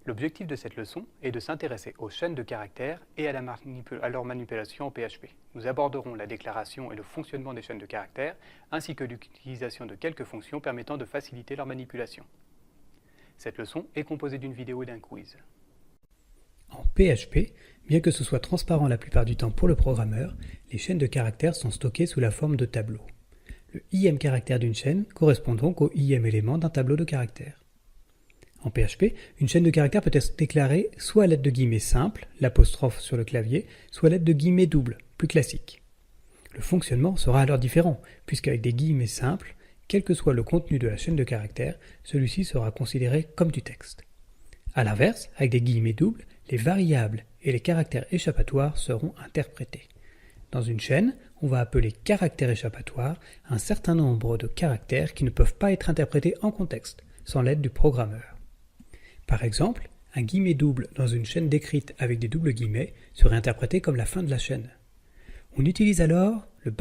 L'objectif de cette leçon est de s'intéresser aux chaînes de caractères et à leur manipulation en PHP. Nous aborderons la déclaration et le fonctionnement des chaînes de caractères, ainsi que l'utilisation de quelques fonctions permettant de faciliter leur manipulation. Cette leçon est composée d'une vidéo et d'un quiz. En PHP, bien que ce soit transparent la plupart du temps pour le programmeur, les chaînes de caractères sont stockées sous la forme de tableaux. Le IM caractère d'une chaîne correspond donc au IM élément d'un tableau de caractères. En PHP, une chaîne de caractères peut être déclarée soit à l'aide de guillemets simples, l'apostrophe sur le clavier, soit à l'aide de guillemets doubles, plus classiques. Le fonctionnement sera alors différent, puisqu'avec des guillemets simples, quel que soit le contenu de la chaîne de caractères, celui-ci sera considéré comme du texte. A l'inverse, avec des guillemets doubles, les variables et les caractères échappatoires seront interprétés. Dans une chaîne, on va appeler caractères échappatoires un certain nombre de caractères qui ne peuvent pas être interprétés en contexte, sans l'aide du programmeur. Par exemple, un guillemet double dans une chaîne décrite avec des doubles guillemets serait interprété comme la fin de la chaîne. On utilise alors le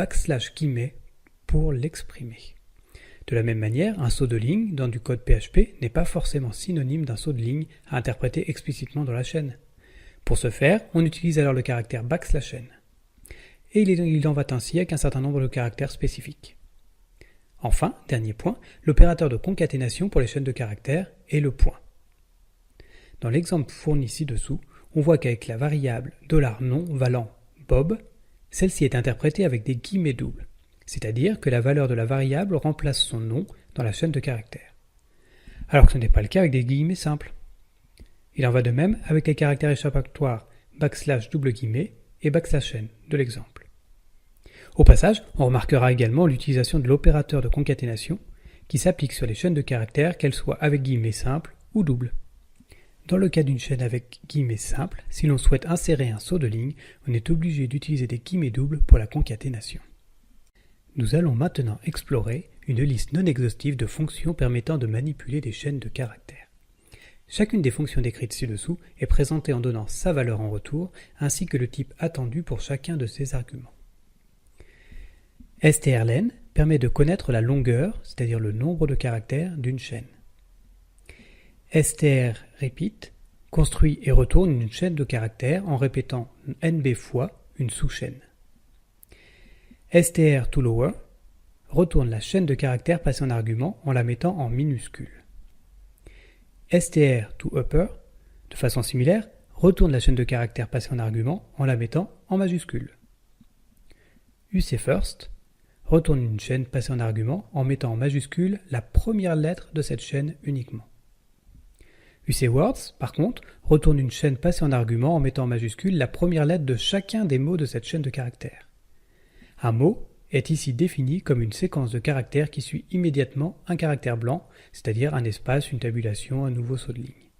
\guillemets pour l'exprimer. De la même manière, un saut de ligne dans du code PHP n'est pas forcément synonyme d'un saut de ligne à interpréter explicitement dans la chaîne. Pour ce faire, on utilise alors le caractère \n. Et il en va ainsi avec un certain nombre de caractères spécifiques. Enfin, dernier point, l'opérateur de concaténation pour les chaînes de caractères est le point. Dans l'exemple fourni ci-dessous, on voit qu'avec la variable $nom valant Bob, celle-ci est interprétée avec des guillemets doubles, c'est-à-dire que la valeur de la variable remplace son nom dans la chaîne de caractères. Alors que ce n'est pas le cas avec des guillemets simples. Il en va de même avec les caractères échappatoires \n et \n de l'exemple. Au passage, on remarquera également l'utilisation de l'opérateur de concaténation qui s'applique sur les chaînes de caractères, qu'elles soient avec guillemets simples ou doubles. Dans le cas d'une chaîne avec guillemets simples, si l'on souhaite insérer un saut de ligne, on est obligé d'utiliser des guillemets doubles pour la concaténation. Nous allons maintenant explorer une liste non exhaustive de fonctions permettant de manipuler des chaînes de caractères. Chacune des fonctions décrites ci-dessous est présentée en donnant sa valeur en retour, ainsi que le type attendu pour chacun de ses arguments. strlen permet de connaître la longueur, c'est-à-dire le nombre de caractères d'une chaîne. strrepeat construit et retourne une chaîne de caractères en répétant nb fois une sous-chaîne. strToLower retourne la chaîne de caractères passée en argument en la mettant en minuscule. strToUpper, de façon similaire, retourne la chaîne de caractères passée en argument en la mettant en majuscule. ucFirst retourne une chaîne passée en argument en mettant en majuscule la première lettre de cette chaîne uniquement. ucWords, par contre, retourne une chaîne passée en argument en mettant en majuscule la première lettre de chacun des mots de cette chaîne de caractères. Un mot est ici défini comme une séquence de caractères qui suit immédiatement un caractère blanc, c'est-à-dire un espace, une tabulation, un nouveau saut de ligne.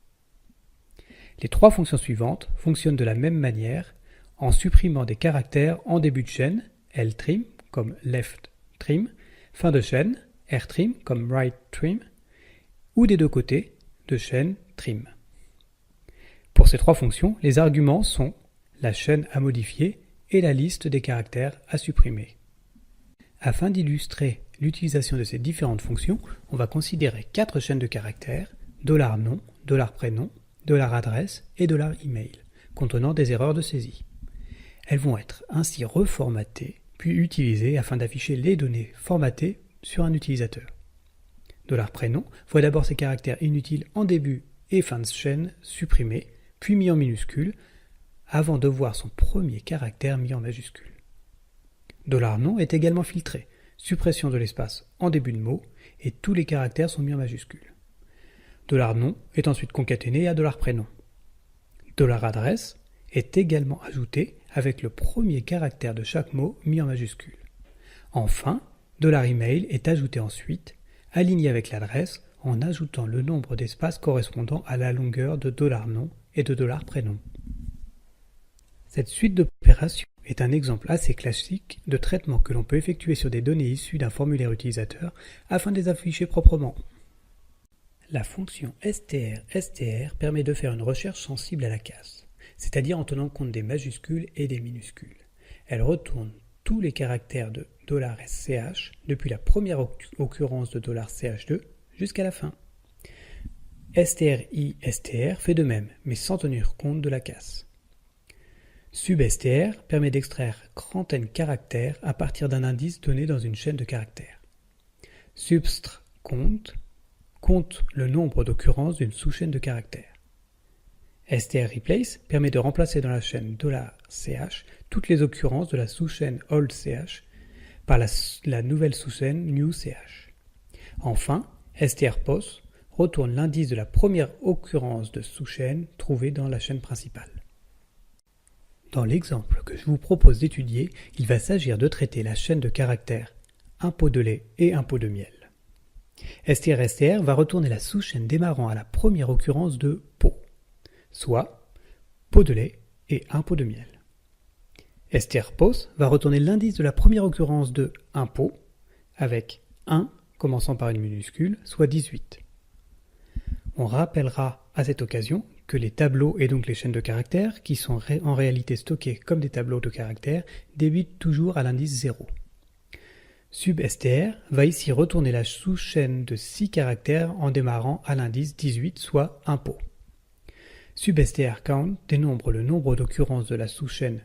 Les trois fonctions suivantes fonctionnent de la même manière en supprimant des caractères en début de chaîne, ltrim comme left trim, fin de chaîne, rtrim comme right trim, ou des deux côtés de chaîne trim. Pour ces trois fonctions, les arguments sont la chaîne à modifier et la liste des caractères à supprimer. Afin d'illustrer l'utilisation de ces différentes fonctions, on va considérer 4 chaînes de caractères, $nom, $prénom, $adresse et $email, contenant des erreurs de saisie. Elles vont être ainsi reformatées, puis utilisées afin d'afficher les données formatées sur un utilisateur. $prénom voit d'abord ses caractères inutiles en début et fin de chaîne supprimés, puis mis en minuscule, avant de voir son premier caractère mis en majuscule. $nom est également filtré, suppression de l'espace en début de mot, et tous les caractères sont mis en majuscule. $nom est ensuite concaténé à $prénom. $adresse est également ajouté avec le premier caractère de chaque mot mis en majuscule. Enfin, $email est ajouté ensuite, aligné avec l'adresse en ajoutant le nombre d'espaces correspondant à la longueur de $nom et de $prénom. Cette suite d'opérations est un exemple assez classique de traitement que l'on peut effectuer sur des données issues d'un formulaire utilisateur afin de les afficher proprement. La fonction str permet de faire une recherche sensible à la casse, c'est-à-dire en tenant compte des majuscules et des minuscules. Elle retourne tous les caractères de $sch depuis la première occurrence de $ch2 jusqu'à la fin. str-i-str fait de même, mais sans tenir compte de la casse. Sub-str permet d'extraire grand N caractères à partir d'un indice donné dans une chaîne de caractères. Substr compte le nombre d'occurrences d'une sous-chaîne de caractères. strReplace permet de remplacer dans la chaîne $ch toutes les occurrences de la sous-chaîne oldch par la nouvelle sous-chaîne newch. Enfin, strPos retourne l'indice de la première occurrence de sous-chaîne trouvée dans la chaîne principale. Dans l'exemple que je vous propose d'étudier, il va s'agir de traiter la chaîne de caractères un pot de lait et un pot de miel. strstr va retourner la sous-chaîne démarrant à la première occurrence de pot, soit pot de lait et un pot de miel. strPos va retourner l'indice de la première occurrence de un pot, avec 1 commençant par une minuscule, soit 18. On rappellera à cette occasion que les tableaux et donc les chaînes de caractères, qui sont en réalité stockés comme des tableaux de caractères, débutent toujours à l'indice 0. Substr va ici retourner la sous-chaîne de 6 caractères en démarrant à l'indice 18, soit un pot. Substr count dénombre le nombre d'occurrences de la sous-chaîne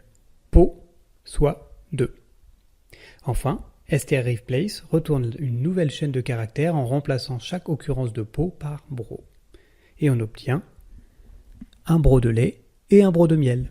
pot, soit 2. Enfin, strReplace retourne une nouvelle chaîne de caractères en remplaçant chaque occurrence de pot par bro. Et on obtient un bro de lait et un bro de miel.